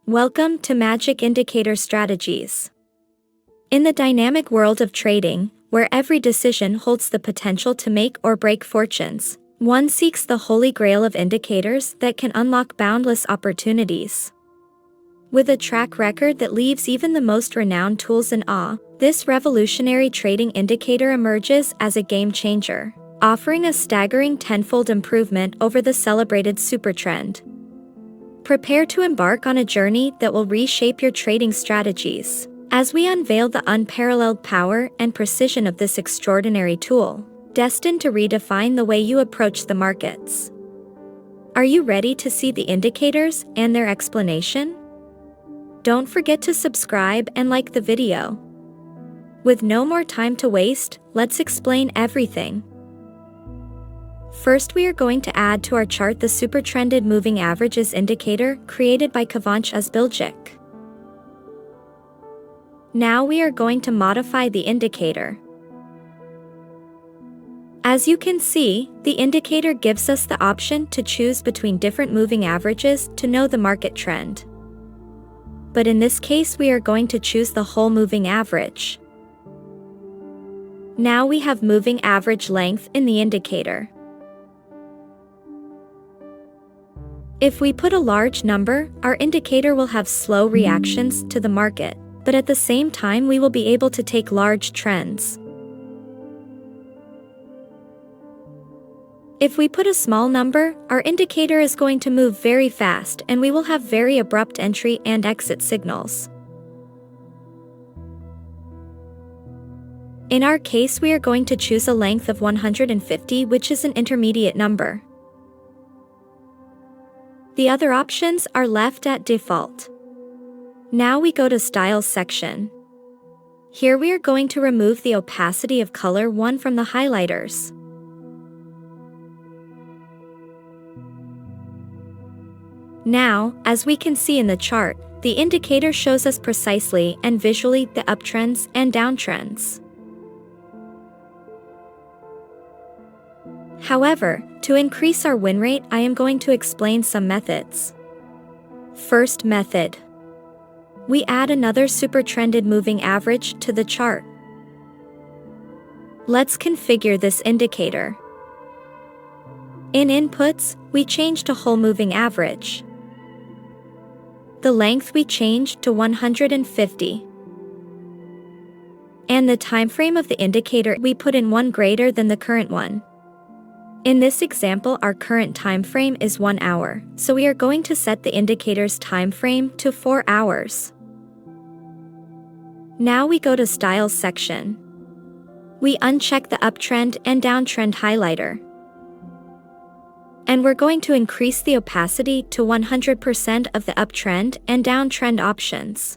Welcome to Magic Indicator Strategies. In the dynamic world of trading, where every decision holds the potential to make or break fortunes, one seeks the holy grail of indicators that can unlock boundless opportunities. With a track record that leaves even the most renowned tools in awe, this revolutionary trading indicator emerges as a game changer, offering a staggering tenfold improvement over the celebrated Supertrend. Prepare to embark on a journey that will reshape your trading strategies, as we unveil the unparalleled power and precision of this extraordinary tool, destined to redefine the way you approach the markets. Are you ready to see the indicators and their explanation? Don't forget to subscribe and like the video. With no more time to waste, let's explain everything. First, we are going to add to our chart the Supertrended Moving Averages indicator created by Pionex Bilgic. Now we are going to modify the indicator. As you can see, the indicator gives us the option to choose between different moving averages to know the market trend. But in this case, we are going to choose the whole moving average. Now we have moving average length in the indicator. If we put a large number, our indicator will have slow reactions to the market, but at the same time we will be able to take large trends. If we put a small number, our indicator is going to move very fast and we will have very abrupt entry and exit signals. In our case, we are going to choose a length of 150, which is an intermediate number. The other options are left at default. Now we go to Styles section. Here we are going to remove the opacity of color 1 from the highlighters. Now, as we can see in the chart, the indicator shows us precisely and visually the uptrends and downtrends. However, to increase our win rate, I am going to explain some methods. First method. We add another Supertrended moving average to the chart. Let's configure this indicator. In Inputs, we change to whole moving average. The length we change to 150. And the time frame of the indicator we put in 1 greater than the current one. In this example, our current time frame is 1 hour, so we are going to set the indicator's time frame to 4 hours. Now we go to Styles section. We uncheck the uptrend and downtrend highlighter. And we're going to increase the opacity to 100% of the uptrend and downtrend options.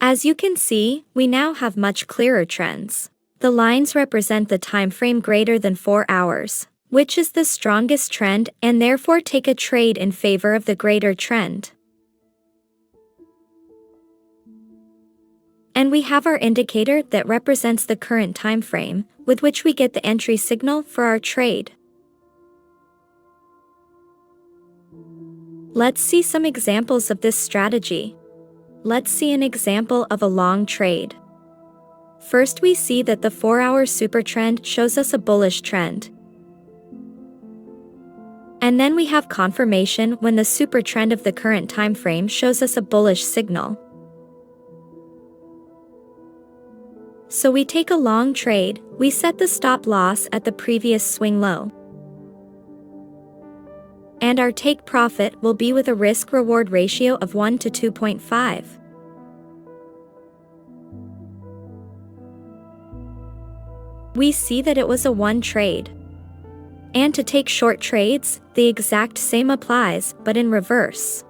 As you can see, we now have much clearer trends. The lines represent the time frame greater than 4 hours, which is the strongest trend, and therefore take a trade in favor of the greater trend. And we have our indicator that represents the current time frame, with which we get the entry signal for our trade. Let's see some examples of this strategy. Let's see an example of a long trade. First, we see that the 4-hour Supertrend shows us a bullish trend. And then we have confirmation when the Supertrend of the current time frame shows us a bullish signal. So we take a long trade, we set the stop loss at the previous swing low. And our take profit will be with a risk-reward ratio of 1 to 2.5. We see that it was a 1 trade. And to take short trades, the exact same applies, but in reverse.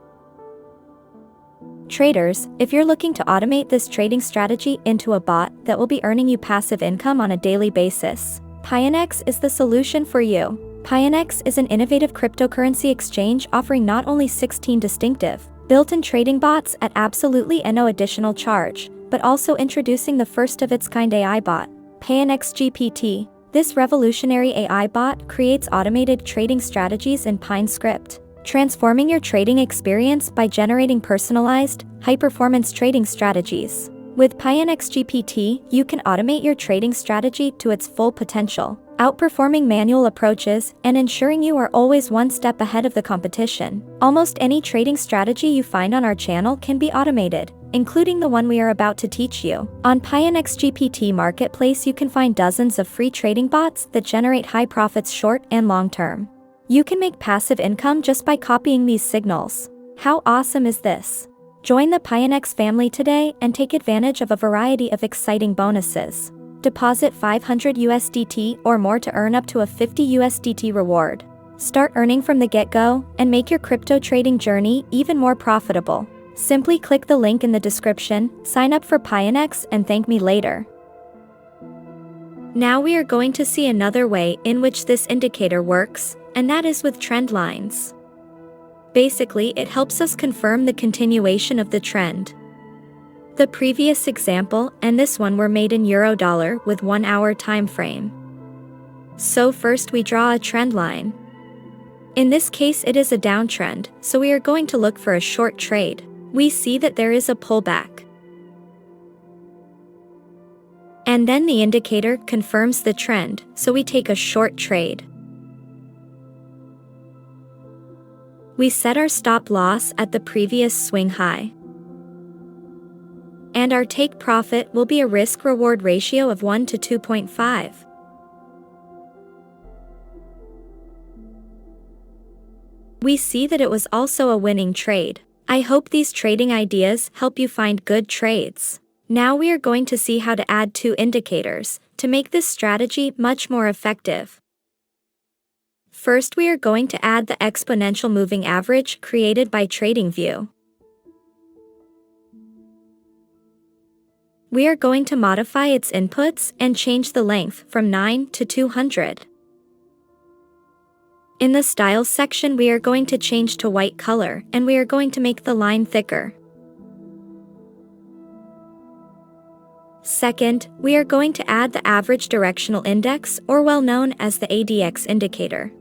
Traders, if you're looking to automate this trading strategy into a bot that will be earning you passive income on a daily basis, Pionex is the solution for you. Pionex is an innovative cryptocurrency exchange offering not only 16 distinctive, built-in trading bots at absolutely no additional charge, but also introducing the first of its kind AI bot, Pionex GPT. This revolutionary AI bot creates automated trading strategies in Pine script, transforming your trading experience by generating personalized, high-performance trading strategies. With Pionex GPT, you can automate your trading strategy to its full potential, outperforming manual approaches and ensuring you are always one step ahead of the competition. Almost any trading strategy you find on our channel can be automated, including the one we are about to teach you. On Pionex GPT Marketplace, you can find dozens of free trading bots that generate high profits short and long term. You can make passive income just by copying these signals. How awesome is this? Join the Pionex family today and take advantage of a variety of exciting bonuses. Deposit 500 USDT or more to earn up to a 50 USDT reward. Start earning from the get-go and make your crypto trading journey even more profitable. Simply click the link in the description, sign up for Pionex, and thank me later. Now we are going to see another way in which this indicator works, and that is with trend lines. Basically, it helps us confirm the continuation of the trend. The previous example and this one were made in euro-dollar with 1 hour time frame. So first we draw a trend line. In this case it is a downtrend, so we are going to look for a short trade. We see that there is a pullback. And then the indicator confirms the trend, so we take a short trade. We set our stop loss at the previous swing high. And our take profit will be a risk-reward ratio of 1 to 2.5. We see that it was also a winning trade. I hope these trading ideas help you find good trades. Now we are going to see how to add 2 indicators to make this strategy much more effective. First, we are going to add the exponential moving average created by TradingView. We are going to modify its inputs and change the length from 9 to 200. In the styles section, we are going to change to white color and we are going to make the line thicker. Second, we are going to add the average directional index, or well known as the ADX indicator.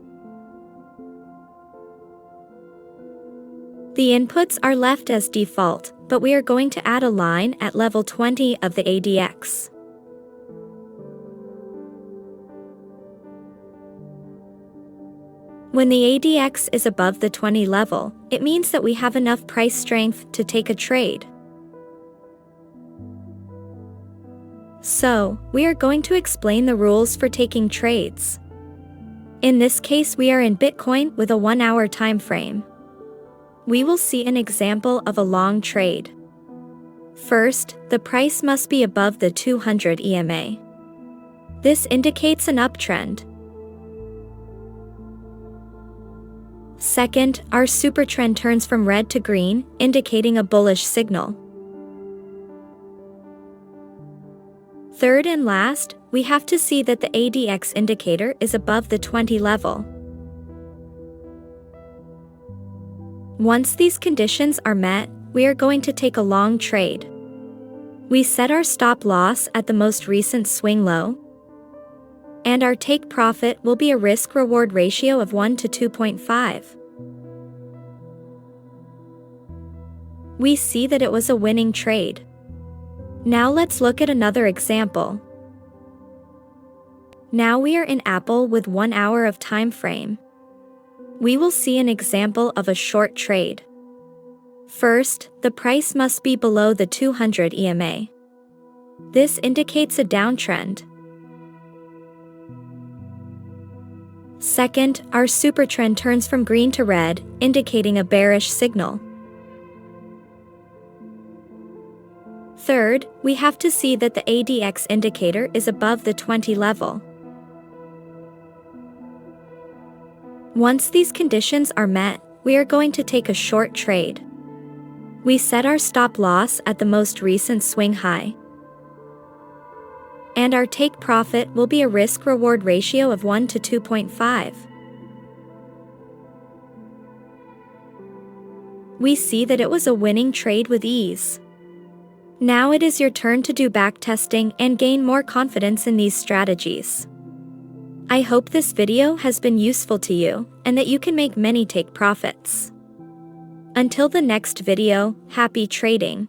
The inputs are left as default, but we are going to add a line at level 20 of the ADX. When the ADX is above the 20 level, it means that we have enough price strength to take a trade. So, we are going to explain the rules for taking trades. In this case, we are in Bitcoin with a 1 hour time frame. We will see an example of a long trade. First, the price must be above the 200 EMA. This indicates an uptrend. Second, our supertrend turns from red to green, indicating a bullish signal. Third and last, we have to see that the ADX indicator is above the 20 level. Once these conditions are met, we are going to take a long trade. We set our stop loss at the most recent swing low, and our take profit will be a risk-reward ratio of 1 to 2.5. We see that it was a winning trade. Now let's look at another example. Now we are in Apple with 1 hour of time frame. We will see an example of a short trade. First, the price must be below the 200 EMA. This indicates a downtrend. Second, our supertrend turns from green to red, indicating a bearish signal. Third, we have to see that the ADX indicator is above the 20 level. Once these conditions are met, we are going to take a short trade. We set our stop loss at the most recent swing high. And our take profit will be a risk-reward ratio of 1 to 2.5. We see that it was a winning trade with ease. Now it is your turn to do backtesting and gain more confidence in these strategies. I hope this video has been useful to you, and that you can make many take profits. Until the next video, happy trading.